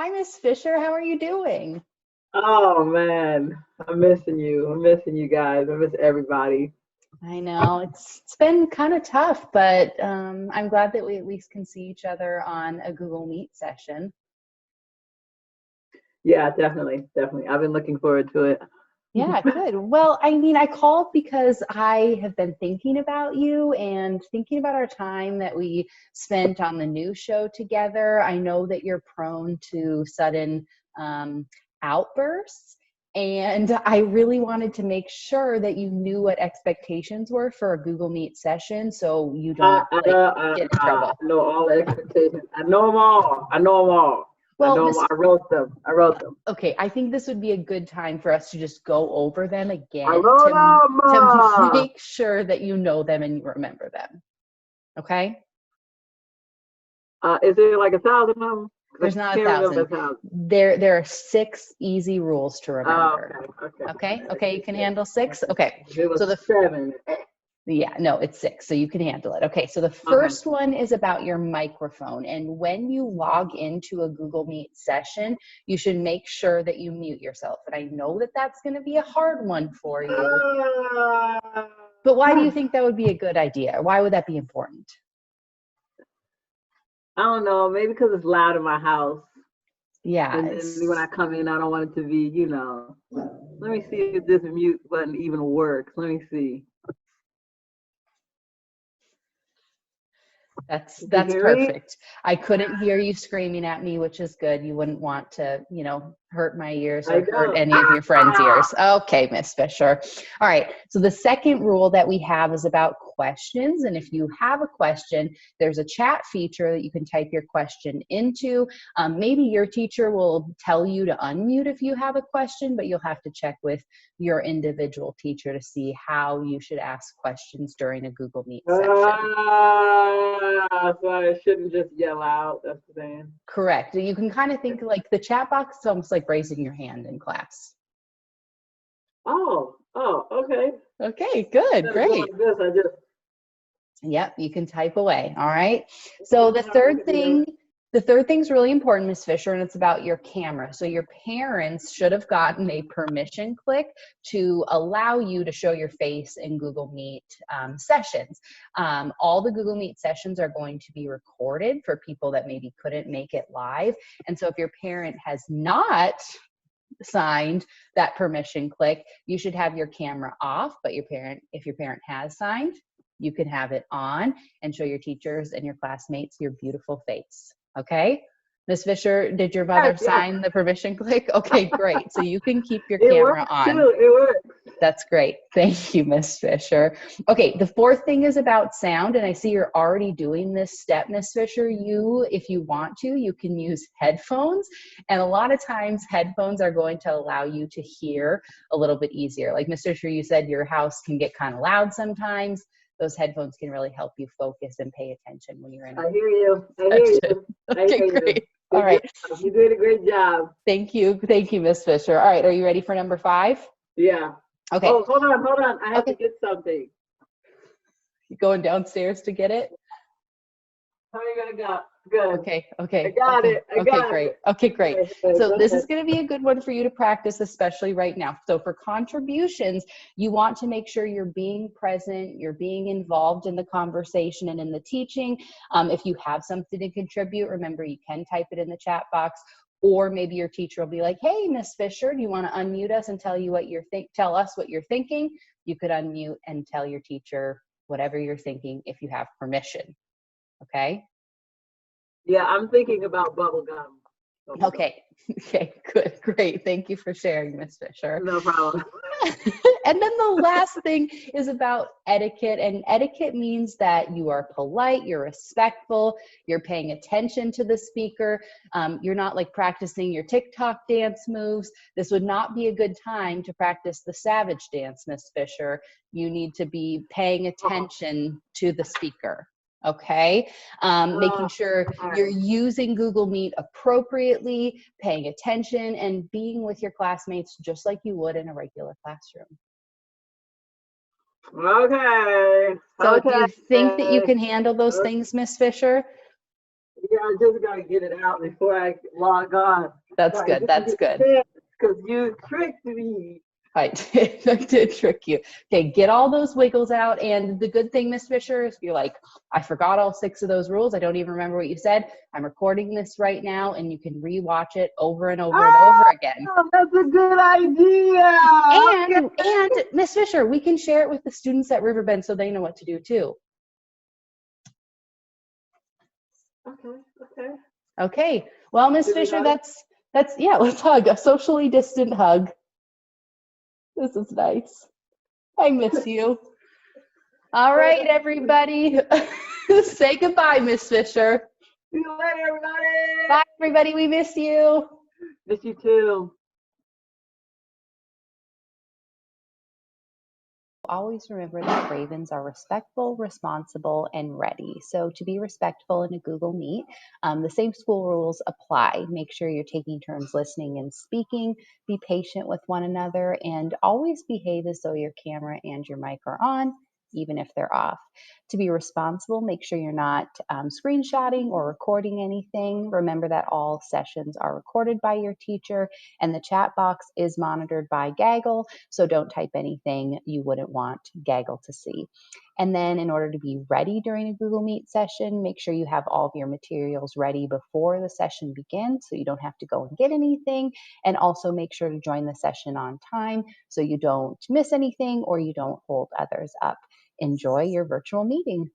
Hi, Miss Fisher. How are you doing? Oh man, I'm missing you. I'm missing you guys. I miss everybody. I know it's been kind of tough, but I'm glad that we at least can see each other on a Google Meet session. Yeah, definitely, definitely. I've been looking forward to it. Yeah, good. Well, I mean, I called because I have been thinking about you and thinking about our time that we spent on the news show together. I know that you're prone to sudden um, outbursts, and I really wanted to make sure that you knew what expectations were for a Google Meet session so you I, don't I, like get in I trouble. know all the expectations. I know them all. I know them all. I Well, know them. Miss I wrote them. I wrote them. Okay, I think this would be a good time for us to just go over them I again wrote to them. make sure that you know them and you remember them. Okay? Is there like 1,000 of them? Because There's I not a can't remember thousand. 1,000. There are 6 easy rules to Oh, remember. okay, okay. Okay? Okay, you can handle 6? Okay. If it was So the 7. Yeah, no, it's 6, so you can handle it. Okay, so the Okay. first one is about your microphone. And when you log into a Google Meet session, you should make sure that you mute yourself. And I know that that's going to be a hard one for you, but why do you think that would be a good idea? Why would that be important? I don't know. Maybe because it's loud in my house. Yeah, And then when I come in, I don't want it to be. Let me see if this mute button even works. Let me see. that's Did you that's hear me? perfect. I couldn't hear you screaming at me, which is good. You wouldn't want to, hurt my ears I or hurt know. any of your friends' ears. Okay, Miss Fisher. All right. So the second rule that we have is about questions. And if you have a question, there's a chat feature that you can type your question into. Maybe your teacher will tell you to unmute if you have a question, but you'll have to check with your individual teacher to see how you should ask questions during a Google Meet session. So I shouldn't just yell out. That's the thing. Correct. You can kind of think like the chat box is almost like raising your hand in class. Oh, okay. Okay, good, Instead of going great. like this, I just. Yep, you can type away. All right. So Okay, the I third can do that. thing, the third thing's really important, Miss Fisher, and it's about your camera. So your parents should have gotten a permission click to allow you to show your face in Google Meet sessions. All the Google Meet sessions are going to be recorded for people that maybe couldn't make it live. And so if your parent has not signed that permission click, you should have your camera off, but if your parent has signed, you can have it on and show your teachers and your classmates your beautiful face. Okay? Miss Fisher, did your Yes, mother yes. sign the permission click? Okay, great. So you can keep your It camera works on. too. It works. That's great. Thank you, Miss Fisher. Okay, the fourth thing is about sound, and I see you're already doing this step, Miss Fisher. If you want to, you can use headphones, and a lot of times headphones are going to allow you to hear a little bit easier. Like Miss Fisher, you said your house can get kind of loud sometimes. Those headphones can really help you focus and pay attention when you're in a I hear you. I hear session. you. I Okay, hear you. great. All Good right. job. You did a great job. Thank you. Thank you, Miss Fisher. All right, are you ready for number 5? Yeah. Okay. Oh, hold on, hold on. I have to Okay. get something. You going downstairs to get it? How are you gonna go? Good. Okay, I okay, got okay, it. I okay, got great. it. Okay, great. Okay, So go this ahead. is going to be a good one for you to practice, especially right now. So for contributions, you want to make sure you're being present, you're being involved in the conversation and in the teaching. If you have something to contribute, remember you can type it in the chat box, or maybe your teacher will be like, "Hey, Miss Fisher, do you want to unmute us and tell us what you're thinking?" You could unmute and tell your teacher whatever you're thinking if you have permission. Okay. Yeah, I'm thinking about bubble gum. Okay. Okay, good, great. Thank you for sharing, Miss Fisher. No problem. And then the last thing is about etiquette. And etiquette means that you are polite, you're respectful, you're paying attention to the speaker. You're not like practicing your TikTok dance moves. This would not be a good time to practice the savage dance, Miss Fisher. You need to be paying attention to the speaker. Okay, making sure All you're right. using Google Meet appropriately, paying attention, and being with your classmates just like you would in a regular classroom. Okay. So do Okay. you think that you can handle those things, Miss Fisher? Yeah, I just gotta get it out before I log on. That's good. That's good. Because you tricked me. I did trick you. Okay, get all those wiggles out. And the good thing, Miss Fisher, is you're like, I forgot all 6 of those rules. I don't even remember what you said. I'm recording this right now, and you can rewatch it over and over and over again. That's a good idea. And Miss Fisher, we can share it with the students at Riverbend so they know what to do too. Okay. Okay. Well, Miss Fisher, that's yeah. Let's hug, a socially distant hug. This is nice. I miss you. All right, everybody. Say goodbye, Miss Fisher. See you later, everybody. Bye, everybody. We miss you. Miss you too. Always remember that Ravens are respectful, responsible, and ready. So to be respectful in a Google Meet, the same school rules apply. Make sure you're taking turns listening and speaking. Be patient with one another, and always behave as though your camera and your mic are on, even if they're off. To be responsible, make sure you're not screenshotting or recording anything. Remember that all sessions are recorded by your teacher, and the chat box is monitored by Gaggle, so don't type anything you wouldn't want Gaggle to see. And then in order to be ready during a Google Meet session, make sure you have all of your materials ready before the session begins so you don't have to go and get anything. And also make sure to join the session on time so you don't miss anything or you don't hold others up. Enjoy your virtual meeting.